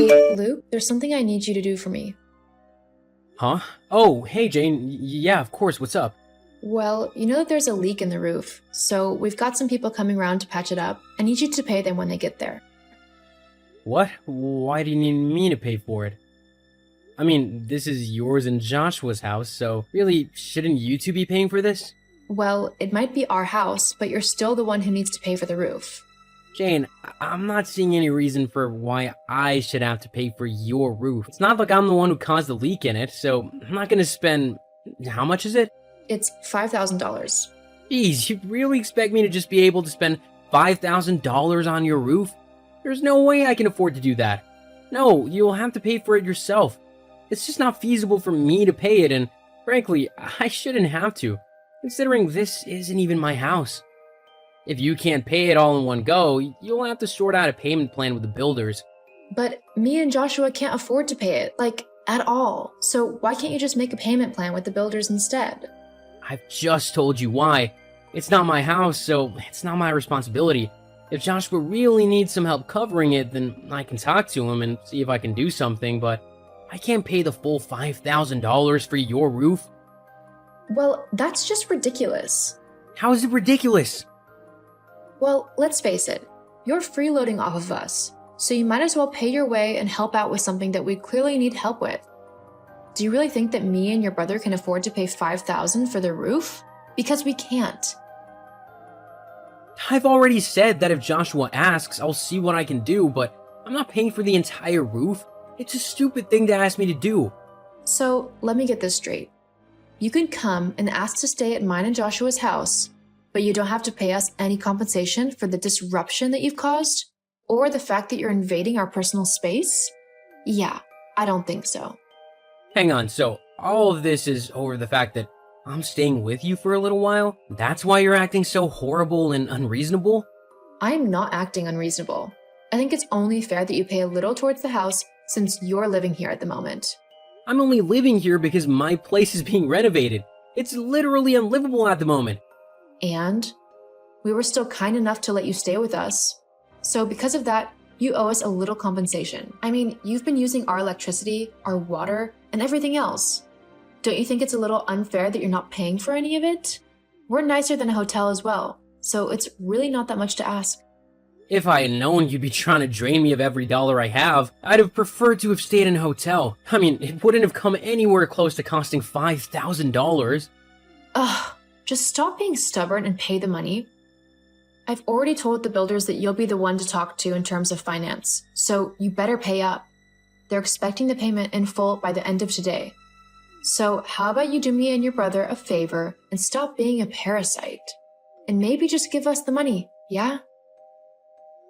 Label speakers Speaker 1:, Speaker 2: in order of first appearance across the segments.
Speaker 1: Hey, Luke, there's something I need you to do for me.
Speaker 2: Huh? Oh, hey Jane. Yeah, of course. What's up?
Speaker 1: Well, you know that there's a leak in the roof, so we've got some people coming around to patch it up. I need you to pay them when they get there.
Speaker 2: What? Why do you need me to pay for it? I mean, this is yours and Joshua's house, so really, shouldn't you two be paying for this?
Speaker 1: Well, it might be our house, but you're still the one who needs to pay for the roof.
Speaker 2: Jane, I'm not seeing any reason for why I should have to pay for your roof. It's not like I'm the one who caused the leak in it, so I'm not gonna spend... How much is it?
Speaker 1: It's $5,000.
Speaker 2: Geez, you really expect me to just be able to spend $5,000 on your roof? There's no way I can afford to do that. No, you'll have to pay for it yourself. It's just not feasible for me to pay it, and frankly, I shouldn't have to, considering this isn't even my house. If you can't pay it all in one go, you'll have to sort out a payment plan with the builders.
Speaker 1: But me and Joshua can't afford to pay it, at all. So why can't you just make a payment plan with the builders instead?
Speaker 2: I've just told you why. It's not my house, so it's not my responsibility. If Joshua really needs some help covering it, then I can talk to him and see if I can do something, but I can't pay the full $5,000 for your roof.
Speaker 1: Well, that's just ridiculous.
Speaker 2: How is it ridiculous?
Speaker 1: Well, let's face it, you're freeloading off of us, so you might as well pay your way and help out with something that we clearly need help with. Do you really think that me and your brother can afford to pay $5,000 for the roof? Because we can't.
Speaker 2: I've already said that if Joshua asks, I'll see what I can do, but I'm not paying for the entire roof. It's a stupid thing to ask me to do.
Speaker 1: So, let me get this straight. You can come and ask to stay at mine and Joshua's house, but you don't have to pay us any compensation for the disruption that you've caused? Or the fact that you're invading our personal space? Yeah, I don't think so.
Speaker 2: Hang on, so all of this is over the fact that I'm staying with you for a little while? That's why you're acting so horrible and unreasonable?
Speaker 1: I'm not acting unreasonable. I think it's only fair that you pay a little towards the house since you're living here at the moment.
Speaker 2: I'm only living here because my place is being renovated. It's literally unlivable at the moment.
Speaker 1: And we were still kind enough to let you stay with us. So because of that, you owe us a little compensation. I mean, you've been using our electricity, our water, and everything else. Don't you think it's a little unfair that you're not paying for any of it? We're nicer than a hotel as well, so it's really not that much to ask.
Speaker 2: If I had known you'd be trying to drain me of every dollar I have, I'd have preferred to have stayed in a hotel. I mean, it wouldn't have come anywhere close to costing $5,000.
Speaker 1: Ugh, just stop being stubborn and pay the money. I've already told the builders that you'll be the one to talk to in terms of finance, so you better pay up. They're expecting the payment in full by the end of today. So how about you do me and your brother a favor and stop being a parasite? And maybe just give us the money, yeah?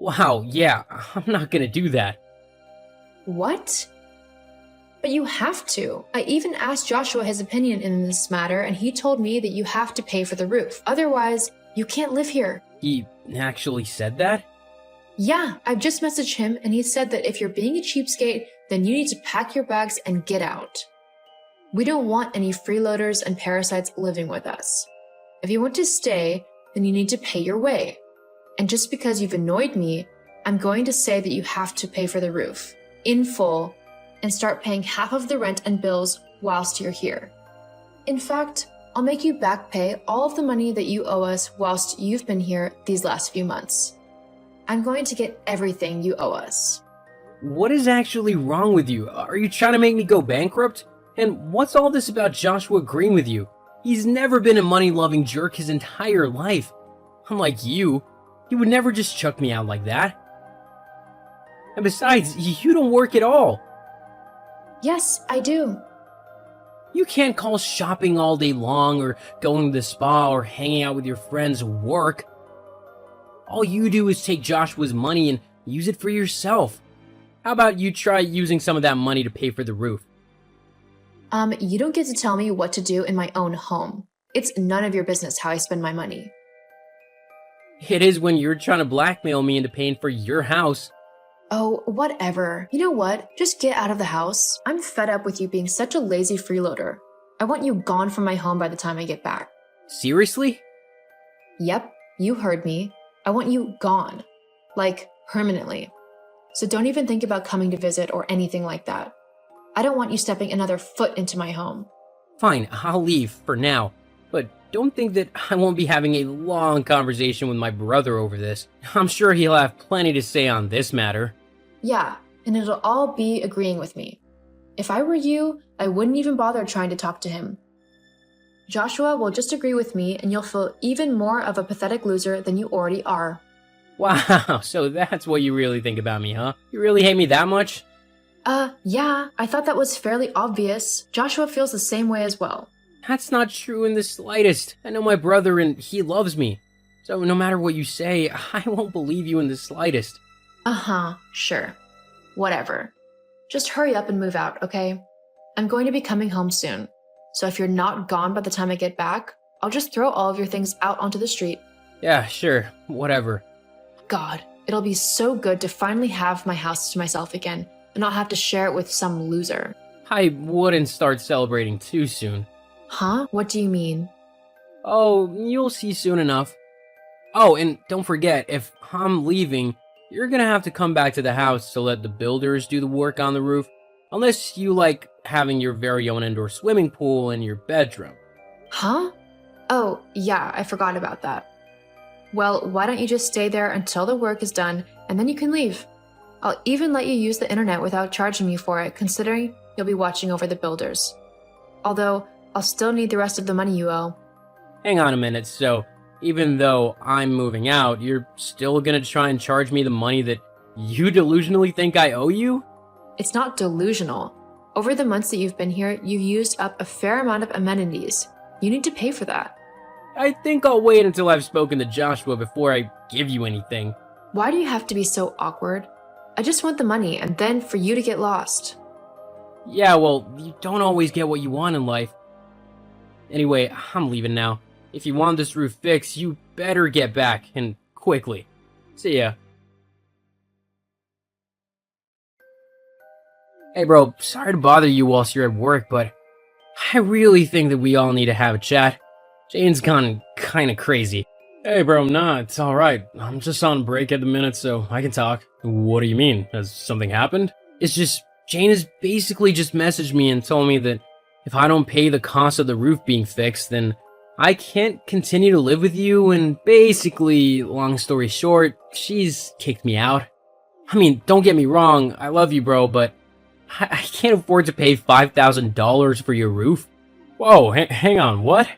Speaker 2: Wow, yeah, I'm not gonna do that.
Speaker 1: What? But you have to. I even asked Joshua his opinion in this matter, and he told me that you have to pay for the roof. Otherwise, you can't live here.
Speaker 2: He actually said that?
Speaker 1: Yeah, I've just messaged him, and he said that if you're being a cheapskate, then you need to pack your bags and get out. We don't want any freeloaders and parasites living with us. If you want to stay, then you need to pay your way. And just because you've annoyed me, I'm going to say that you have to pay for the roof, in full, and start paying half of the rent and bills whilst you're here. In fact, I'll make you back pay all of the money that you owe us whilst you've been here these last few months. I'm going to get everything you owe us.
Speaker 2: What is actually wrong with you? Are you trying to make me go bankrupt? And what's all this about Joshua agreeing with you? He's never been a money-loving jerk his entire life. Unlike you, he would never just chuck me out like that. And besides, you don't work at all.
Speaker 1: Yes, I do.
Speaker 2: You can't call shopping all day long or going to the spa or hanging out with your friends work. All you do is take Joshua's money and use it for yourself. How about you try using some of that money to pay for the roof?
Speaker 1: You don't get to tell me what to do in my own home. It's none of your business how I spend my money.
Speaker 2: It is when you're trying to blackmail me into paying for your house.
Speaker 1: Oh, whatever. You know what? Just get out of the house. I'm fed up with you being such a lazy freeloader. I want you gone from my home by the time I get back.
Speaker 2: Seriously?
Speaker 1: Yep, you heard me. I want you gone. Like, permanently. so don't even think about coming to visit or anything like that. I don't want you stepping another foot into my home.
Speaker 2: Fine, I'll leave for now. But don't think that I won't be having a long conversation with my brother over this. I'm sure he'll have plenty to say on this matter.
Speaker 1: Yeah, and it'll all be agreeing with me. If I were you, I wouldn't even bother trying to talk to him. Joshua will just agree with me, and you'll feel even more of a pathetic loser than you already are.
Speaker 2: Wow, so that's what you really think about me, huh? You really hate me that much?
Speaker 1: Yeah, I thought that was fairly obvious. Joshua feels the same way as well.
Speaker 2: That's not true in the slightest. I know my brother and he loves me. So no matter what you say, I won't believe you in the slightest.
Speaker 1: Sure. Whatever. Just hurry up and move out, okay? I'm going to be coming home soon. So if you're not gone by the time I get back, I'll just throw all of your things out onto the street.
Speaker 2: Yeah, sure. Whatever.
Speaker 1: God, it'll be so good to finally have my house to myself again and not have to share it with some loser.
Speaker 2: I wouldn't start celebrating too soon.
Speaker 1: Huh? What do you mean?
Speaker 2: Oh, you'll see soon enough. Oh, and don't forget, if I'm leaving, you're gonna have to come back to the house to let the builders do the work on the roof. Unless you like having your very own indoor swimming pool in your bedroom.
Speaker 1: Huh? Oh, yeah, I forgot about that. Well, why don't you just stay there until the work is done, and then you can leave. I'll even let you use the internet without charging you for it, considering you'll be watching over the builders. Although, I'll still need the rest of the money you owe.
Speaker 2: Hang on a minute, so even though I'm moving out, you're still gonna try and charge me the money that you delusionally think I owe you?
Speaker 1: It's not delusional. Over the months that you've been here, you've used up a fair amount of amenities. You need to pay for that.
Speaker 2: I think I'll wait until I've spoken to Joshua before I give you anything.
Speaker 1: Why do you have to be so awkward? I just want the money, and then for you to get lost.
Speaker 2: Yeah, well, you don't always get what you want in life. Anyway, I'm leaving now. If you want this roof fixed, you better get back, and quickly. See ya. Hey bro, sorry to bother you whilst you're at work, but I really think that we all need to have a chat. Jane's gone kinda crazy. Hey bro, nah, it's alright. I'm just on break at the minute, so I can talk. What do you mean? Has something happened? It's just, Jane has basically just messaged me and told me that if I don't pay the cost of the roof being fixed, then I can't continue to live with you, and basically, long story short, she's kicked me out. I mean, don't get me wrong, I love you bro, but I can't afford to pay $5,000 for your roof. Whoa, hang on, what?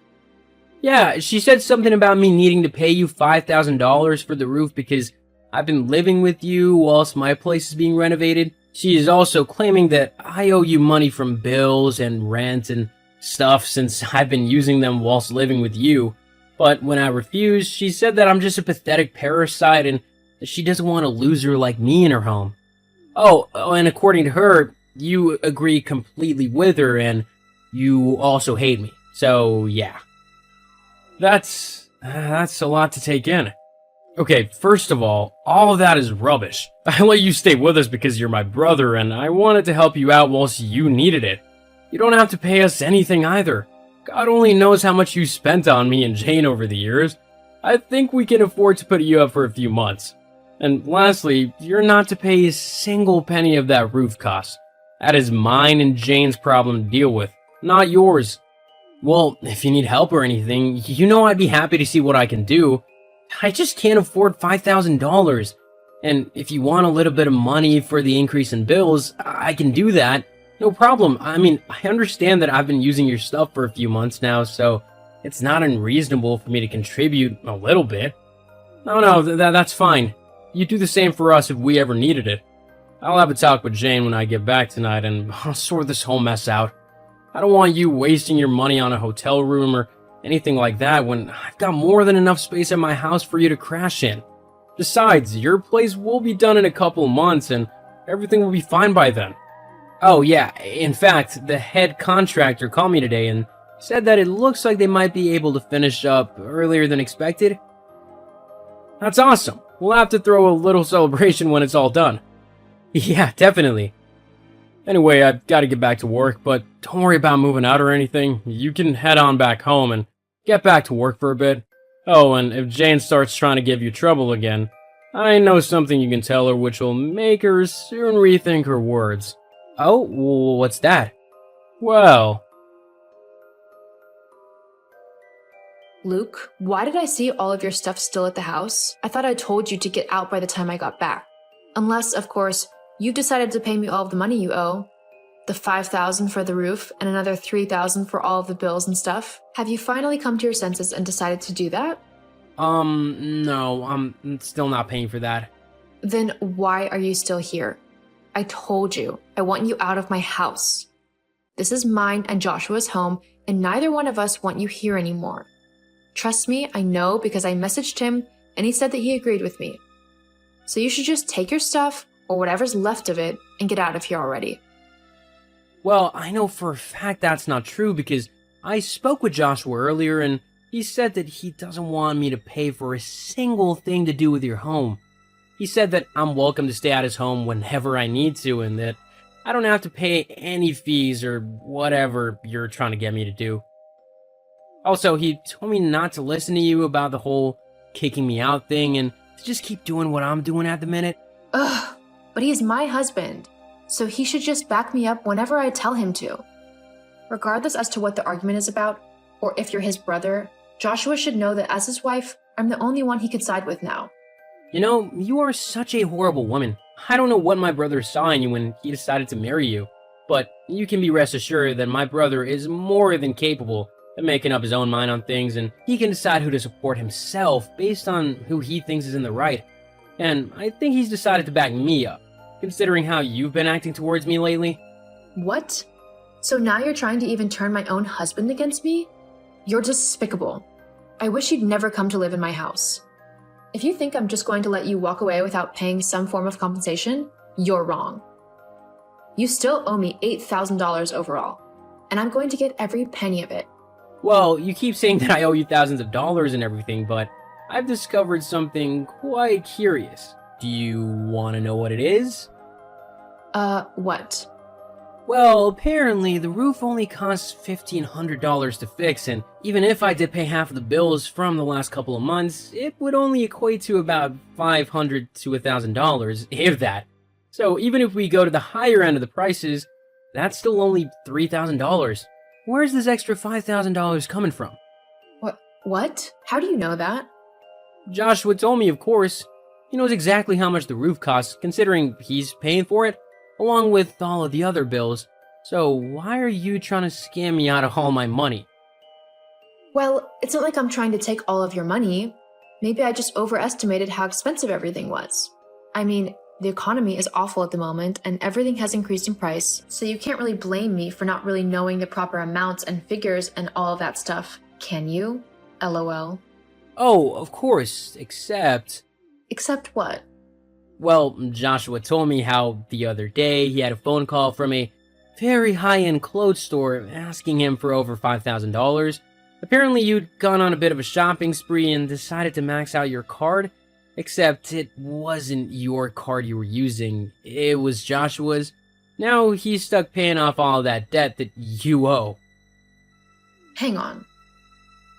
Speaker 2: Yeah, she said something about me needing to pay you $5,000 for the roof because I've been living with you whilst my place is being renovated. She is also claiming that I owe you money from bills and rent and stuff since I've been using them whilst living with you. But when I refused, she said that I'm just a pathetic parasite and that she doesn't want a loser like me in her home. Oh, and according to her, you agree completely with her and you also hate me. So, yeah. That's a lot to take in. Okay, first of all of that is rubbish. I let you stay with us because you're my brother and I wanted to help you out whilst you needed it. You don't have to pay us anything either. God only knows how much you spent on me and Jane over the years. I think we can afford to put you up for a few months. And lastly, you're not to pay a single penny of that roof cost. That is mine and Jane's problem to deal with, not yours. Well, if you need help or anything, you know I'd be happy to see what I can do. I just can't afford $5,000. And if you want a little bit of money for the increase in bills, I can do that. No problem. I mean, I understand that I've been using your stuff for a few months now, so it's not unreasonable for me to contribute a little bit. No, that's fine. You do the same for us if we ever needed it. I'll have a talk with Jane when I get back tonight and I'll sort this whole mess out. I don't want you wasting your money on a hotel room or anything like that when I've got more than enough space at my house for you to crash in. Besides, your place will be done in a couple months and everything will be fine by then. Oh yeah, in fact, the head contractor called me today and said that it looks like they might be able to finish up earlier than expected. That's awesome. We'll have to throw a little celebration when it's all done. Yeah, definitely. Anyway, I've got to get back to work, but don't worry about moving out or anything. You can head on back home and get back to work for a bit. Oh, and if Jane starts trying to give you trouble again, I know something you can tell her which will make her soon rethink her words. Oh, what's that? Well,
Speaker 1: Luke, why did I see all of your stuff still at the house? I thought I told you to get out by the time I got back. Unless, of course, you've decided to pay me all of the money you owe. The $5,000 for the roof and another $3,000 for all of the bills and stuff. Have you finally come to your senses and decided to do that?
Speaker 2: No, I'm still not paying for that.
Speaker 1: Then why are you still here? I told you, I want you out of my house. This is mine and Joshua's home, and neither one of us want you here anymore. Trust me, I know because I messaged him and he said that he agreed with me. So you should just take your stuff, or whatever's left of it, and get out of here already.
Speaker 2: Well, I know for a fact that's not true because I spoke with Joshua earlier and he said that he doesn't want me to pay for a single thing to do with your home. He said that I'm welcome to stay at his home whenever I need to and that I don't have to pay any fees or whatever you're trying to get me to do. Also, he told me not to listen to you about the whole kicking me out thing and to just keep doing what I'm doing at the minute.
Speaker 1: Ugh, but he's my husband, so he should just back me up whenever I tell him to. Regardless as to what the argument is about, or if you're his brother, Joshua should know that as his wife, I'm the only one he could side with now.
Speaker 2: You know, you are such a horrible woman. I don't know what my brother saw in you when he decided to marry you, but you can be rest assured that my brother is more than capable of making up his own mind on things, and he can decide who to support himself based on who he thinks is in the right. And I think he's decided to back me up, considering how you've been acting towards me lately.
Speaker 1: What? So now you're trying to even turn my own husband against me? You're despicable. I wish you'd never come to live in my house. If you think I'm just going to let you walk away without paying some form of compensation, you're wrong. You still owe me $8,000 overall, and I'm going to get every penny of it.
Speaker 2: Well, you keep saying that I owe you thousands of dollars and everything, but I've discovered something quite curious. Do you want to know what it is?
Speaker 1: What?
Speaker 2: Well, apparently the roof only costs $1,500 to fix, and even if I did pay half of the bills from the last couple of months, it would only equate to about $500 to $1,000, if that. So even if we go to the higher end of the prices, that's still only $3,000. Where's this extra $5,000 coming from?
Speaker 1: What? How do you know that?
Speaker 2: Joshua told me, of course. He knows exactly how much the roof costs, considering he's paying for it, along with all of the other bills. So why are you trying to scam me out of all my money?
Speaker 1: Well, it's not like I'm trying to take all of your money. Maybe I just overestimated how expensive everything was. I mean, the economy is awful at the moment and everything has increased in price, so you can't really blame me for not really knowing the proper amounts and figures and all of that stuff, can you? LOL.
Speaker 2: Oh, of course, except...
Speaker 1: Except what?
Speaker 2: Well, Joshua told me how the other day he had a phone call from a very high-end clothes store asking him for over $5,000. Apparently you'd gone on a bit of a shopping spree and decided to max out your card, except it wasn't your card you were using, it was Joshua's. Now he's stuck paying off all that debt that you owe.
Speaker 1: Hang on.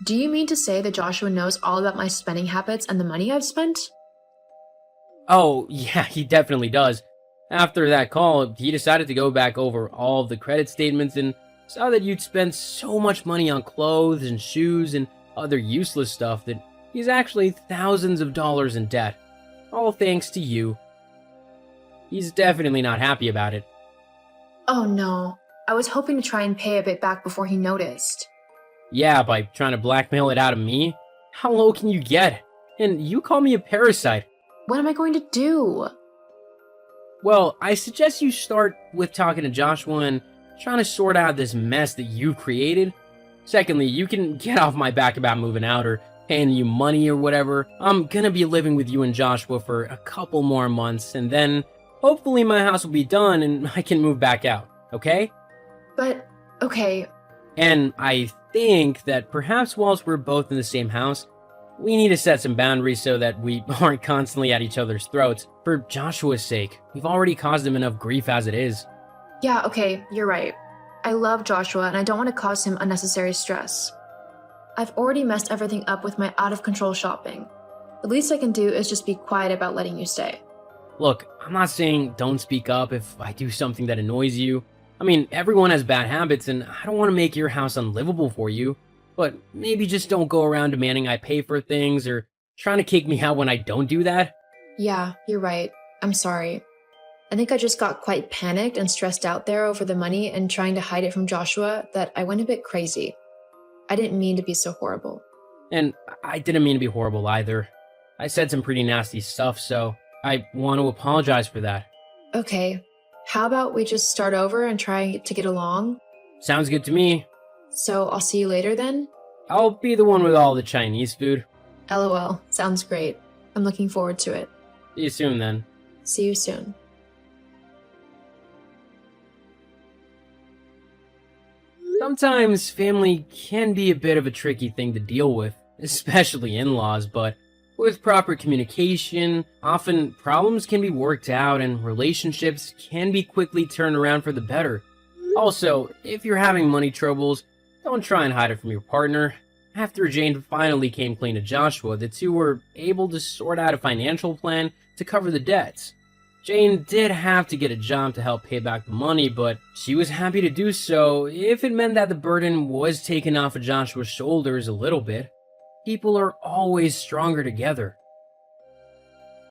Speaker 1: Do you mean to say that Joshua knows all about my spending habits and the money I've spent?
Speaker 2: Oh, yeah, he definitely does. After that call, he decided to go back over all of the credit statements and saw that you'd spent so much money on clothes and shoes and other useless stuff that he's actually thousands of dollars in debt. All thanks to you. He's definitely not happy about it.
Speaker 1: Oh no, I was hoping to try and pay a bit back before he noticed.
Speaker 2: Yeah, by trying to blackmail it out of me? How low can you get? And you call me a parasite.
Speaker 1: What am I going to do?
Speaker 2: Well, I suggest you start with talking to Joshua and trying to sort out this mess that you created. Secondly, you can get off my back about moving out or paying you money or whatever. I'm gonna be living with you and Joshua for a couple more months, and then hopefully my house will be done and I can move back out, okay?
Speaker 1: But, okay.
Speaker 2: And I think that perhaps whilst we're both in the same house, we need to set some boundaries so that we aren't constantly at each other's throats. For Joshua's sake, we've already caused him enough grief as it is.
Speaker 1: Yeah, okay, you're right. I love Joshua and I don't want to cause him unnecessary stress. I've already messed everything up with my out-of-control shopping. The least I can do is just be quiet about letting you stay.
Speaker 2: Look, I'm not saying don't speak up if I do something that annoys you. I mean, everyone has bad habits, and I don't want to make your house unlivable for you. But maybe just don't go around demanding I pay for things or trying to kick me out when I don't do that.
Speaker 1: Yeah, you're right. I'm sorry. I think I just got quite panicked and stressed out there over the money and trying to hide it from Joshua that I went a bit crazy. I didn't mean to be so horrible.
Speaker 2: And I didn't mean to be horrible either. I said some pretty nasty stuff, so I want to apologize for that.
Speaker 1: Okay, how about we just start over and try to get along?
Speaker 2: Sounds good to me.
Speaker 1: So I'll see you later then?
Speaker 2: I'll be the one with all the Chinese food.
Speaker 1: LOL, sounds great. I'm looking forward to it.
Speaker 2: See you soon then.
Speaker 1: See you soon.
Speaker 2: Sometimes family can be a bit of a tricky thing to deal with, especially in-laws, but with proper communication, often problems can be worked out and relationships can be quickly turned around for the better. Also, if you're having money troubles, don't try and hide it from your partner. After Jane finally came clean to Joshua, the two were able to sort out a financial plan to cover the debts. Jane did have to get a job to help pay back the money, but she was happy to do so if it meant that the burden was taken off of Joshua's shoulders a little bit. People are always stronger together.